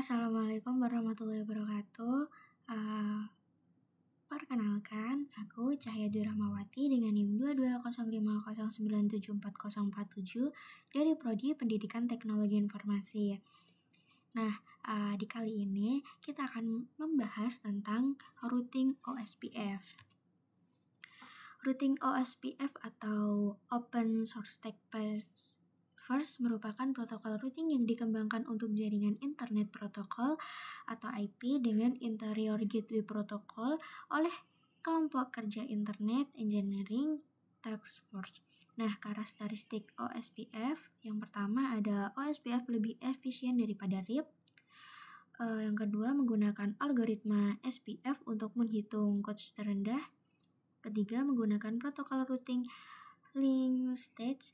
Assalamualaikum warahmatullahi wabarakatuh. Perkenalkan, aku Cahyadi Rahmawati dengan NIM 220509740447 dari Prodi Pendidikan Teknologi Informasi. Nah, di kali ini kita akan membahas tentang routing OSPF. Routing OSPF atau Open Source Stack First merupakan protokol routing yang dikembangkan untuk jaringan Internet Protocol atau IP dengan interior gateway protocol oleh kelompok kerja Internet Engineering Task Force. Nah, karakteristik OSPF yang pertama ada OSPF lebih efisien daripada RIP. Yang kedua menggunakan algoritma SPF untuk menghitung cost terendah. Ketiga menggunakan protokol routing link stage.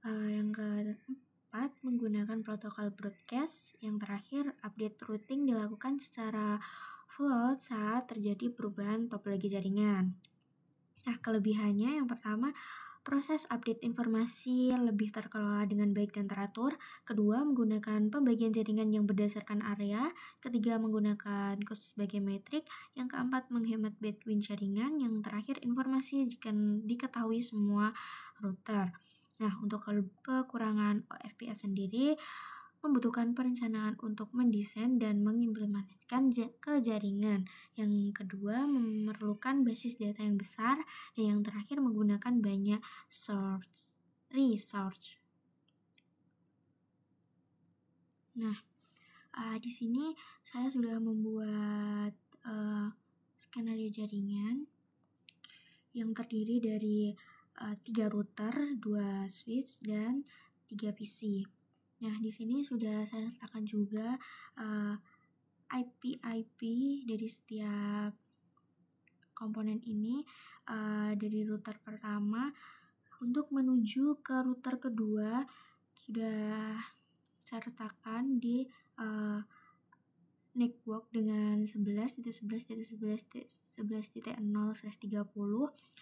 Yang keempat menggunakan protokol broadcast. Yang terakhir update routing dilakukan secara float saat terjadi perubahan topologi jaringan. Nah, kelebihannya yang pertama proses update informasi lebih terkelola dengan baik dan teratur. Kedua, menggunakan pembagian jaringan yang berdasarkan area. Ketiga, menggunakan cost sebagai metrik. Yang keempat, menghemat bandwidth jaringan. Yang terakhir, informasi diketahui semua router. Nah, untuk kekurangan OSPF sendiri membutuhkan perencanaan untuk mendesain dan mengimplementasikan ke jaringan. Yang kedua, memerlukan basis data yang besar. Dan yang terakhir, menggunakan banyak resource. Nah, di sini saya sudah membuat skenario jaringan yang terdiri dari 3 router, 2 switch, dan 3 PC. Nah, di sini sudah saya sertakan juga IP dari setiap komponen ini. Dari router pertama untuk menuju ke router kedua sudah saya sertakan di network dengan 11.11.11.11.0/30.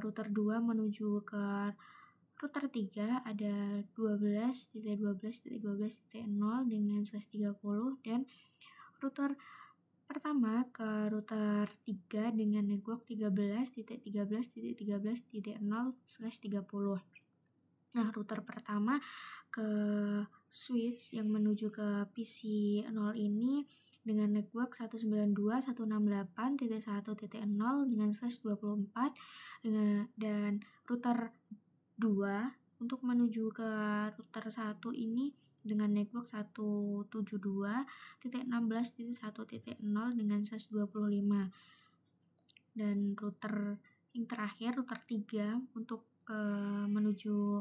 Router 2 menuju ke router 3 ada 12.12.12.0 dengan 11.30 dan router pertama ke router 3 dengan network 13.13.13.0/30. Nah, router pertama ke switch yang menuju ke PC 0 ini dengan network 192.168.1.0 dengan /24 dan router 2 untuk menuju ke router 1 ini dengan network 172.16.1.0 dengan /25 dan router yang terakhir router 3 untuk menuju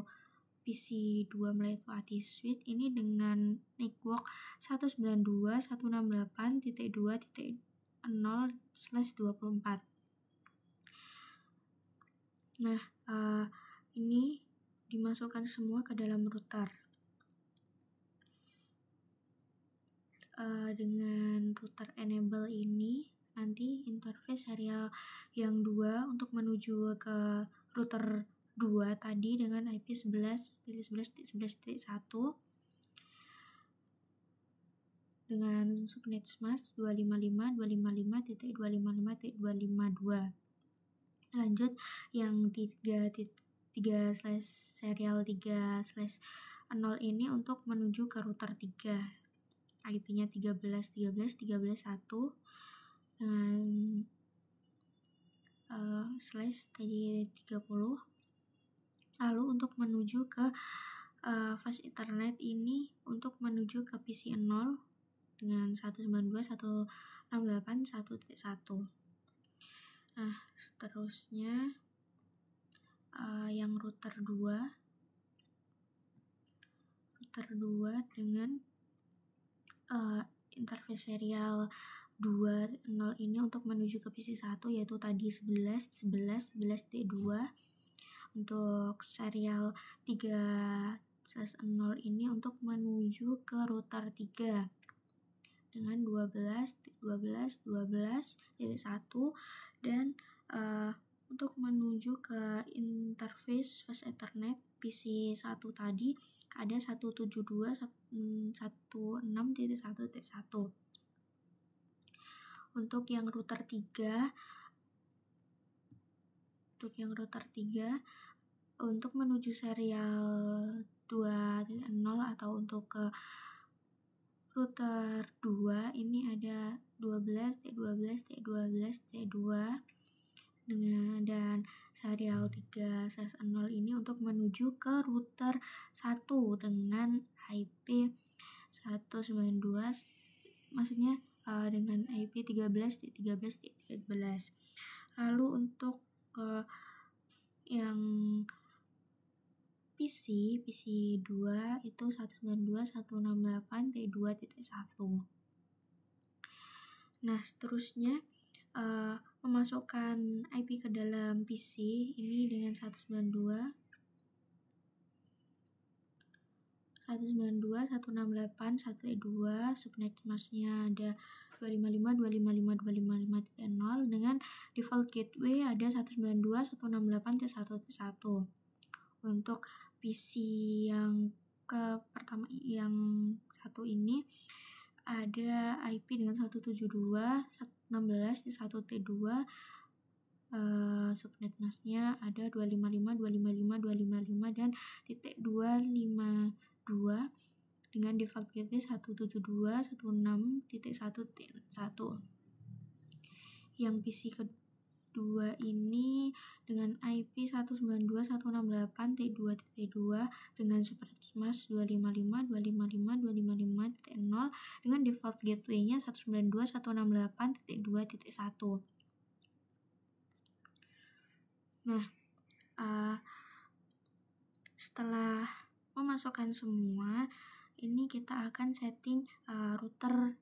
PC 2 melewati switch ini dengan network 192.168.2.0/24. Nah, ini dimasukkan semua ke dalam router. Dengan router enable ini nanti interface serial yang 2 untuk menuju ke router 2 tadi dengan IP 11.11.11.1 dengan subnet smash 255.255.255.252. Lanjut yang 3 serial 3/0 ini untuk menuju ke router 3. IP-nya 13.13.13.1 dengan slash tadi 30. Lalu untuk menuju ke fast Ethernet ini untuk menuju ke PC 0 dengan 192.168.1.1. Nah, seterusnya yang router 2 dengan interface serial 2.0 ini untuk menuju ke PC 1 yaitu tadi 11.11.11.2. Untuk serial 3/0 ini untuk menuju ke router 3 dengan 12.12.12.1 dan untuk menuju ke interface Fast Ethernet PC1 tadi ada 172.168.1.1. Untuk yang router 3 untuk menuju serial 2.0 atau untuk ke router 2 ini ada 12, T12, T12, T2 dan serial 3/0 ini untuk menuju ke router 1 dengan IP 192, maksudnya dengan IP 13.13.13. Lalu untuk yang PC2 itu 192.168.2.1. Nah, seterusnya memasukkan IP ke dalam PC ini dengan 192.168.1.2, subnet masknya ada 255.255.255.0 dengan default gateway ada 192.168.1.1. Untuk PC yang pertama yang satu ini ada IP dengan 172.116.1T2, subnet masknya ada 255.255.255 dan titik 252 dengan default gateway 172.168.1.1. Yang PC kedua ini dengan IP 192.168.T2 dengan subnet mask 255.255.255.0 dengan default gateway-nya 192.168.2.1. Nah, setelah memasukkan semua, ini kita akan setting router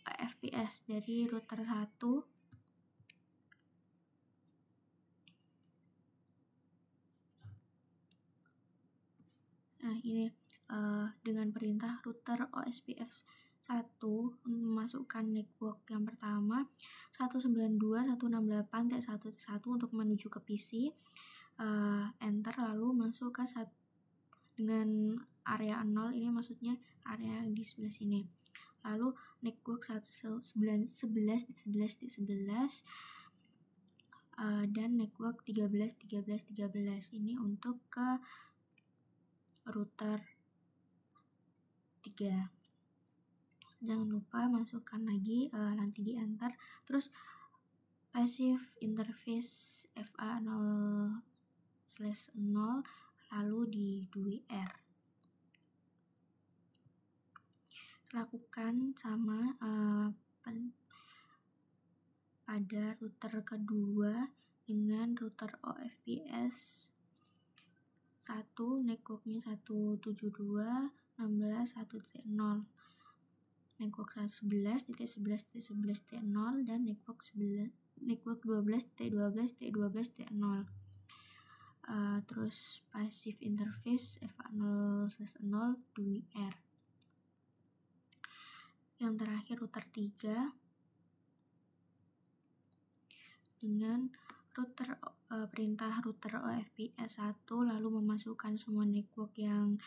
FPS dari router 1 ini dengan perintah router OSPF 1 memasukkan network yang pertama 192.168.1.1 untuk menuju ke PC, enter, lalu masuk ke dengan area 0, ini maksudnya area di sebelah sini. Lalu network 11.11.11 dan network 13.13.13 ini untuk ke router 3. Jangan lupa masukkan lagi, nanti di enter, terus passive interface FA0/0 lalu di DWR. Lakukan sama pada router kedua dengan router OFPS 1, networknya 172.16.1.0, network 11.11.11.0 dan network 12.12.12.12.0. Terus passive interface FA0/0 DWR. Yang terakhir router 3 dengan perintah router OFPS 1 lalu memasukkan semua network yang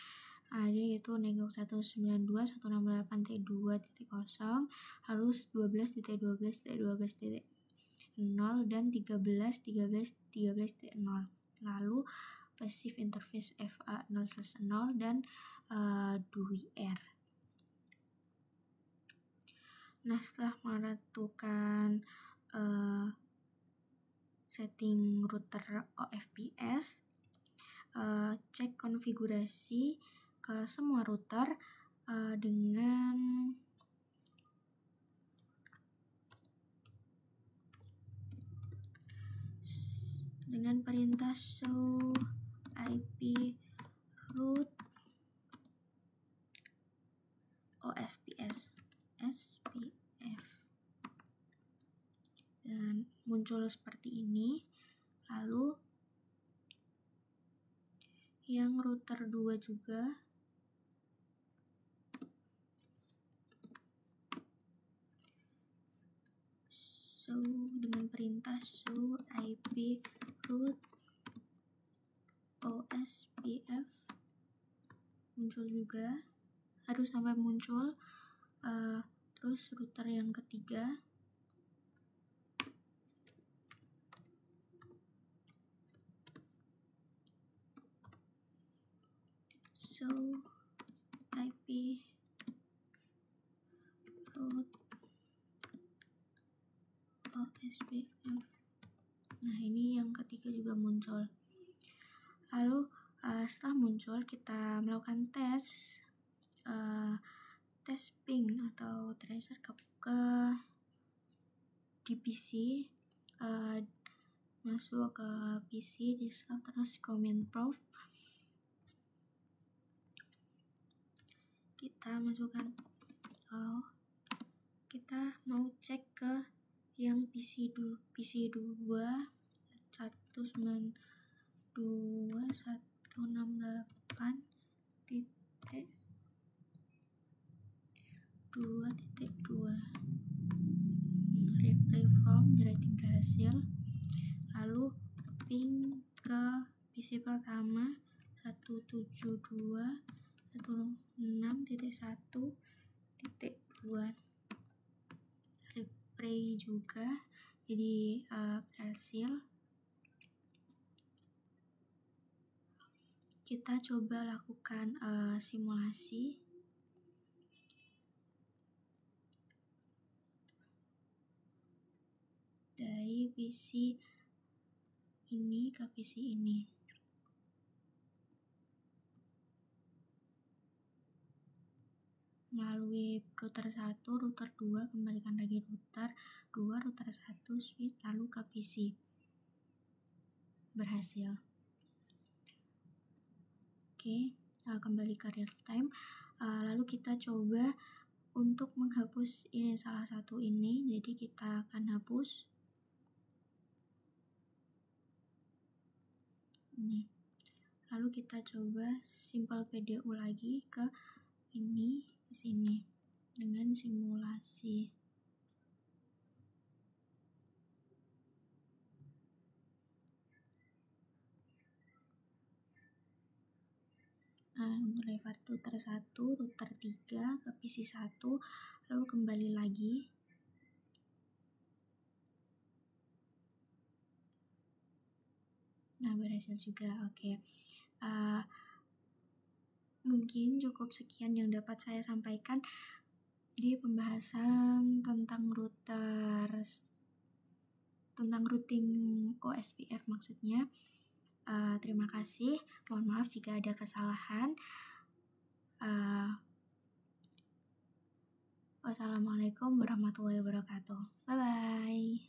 ada, yaitu network 192.168.2.0, lalu 12.12.12.0 dan 13.13.13.0, lalu passive interface FA0/0 dan DWR. Nah, setelah menentukan setting router OFPS, cek konfigurasi ke semua router dengan perintah show IP root OFPS SPF, dan muncul seperti ini. Lalu yang router 2 juga dengan perintah su ip root OSPF muncul juga, harus sampai muncul. Terus router yang ketiga, so IP root OSPF. Nah, ini yang ketiga juga muncul. Lalu setelah muncul, kita melakukan tes ping atau tracer di PC, masuk ke PC, desktop, terus command prompt kita masukkan. Kita mau cek ke yang PC 2 192.168.2.2 replay from generating berhasil. Lalu ping ke PC pertama 172.168.1.1.2 replay juga, jadi berhasil. Kita coba lakukan simulasi dari PC ini ke PC ini. Melalui router 1, router 2, kembalikan lagi router 2, router 1, switch, lalu ke PC. Berhasil. Oke, kembali ke real time. Lalu kita coba untuk menghapus ini, salah satu ini, jadi kita akan hapus ini. Lalu kita coba simple PDU lagi ke ini, ke sini dengan simulasi. Untuk lewat router 1, router 3 ke PC 1, lalu kembali lagi. Nah, berhasil juga. Oke. Mungkin cukup sekian yang dapat saya sampaikan di pembahasan tentang routing OSPF maksudnya. Terima kasih. Mohon maaf jika ada kesalahan. Wassalamualaikum warahmatullahi wabarakatuh. Bye bye.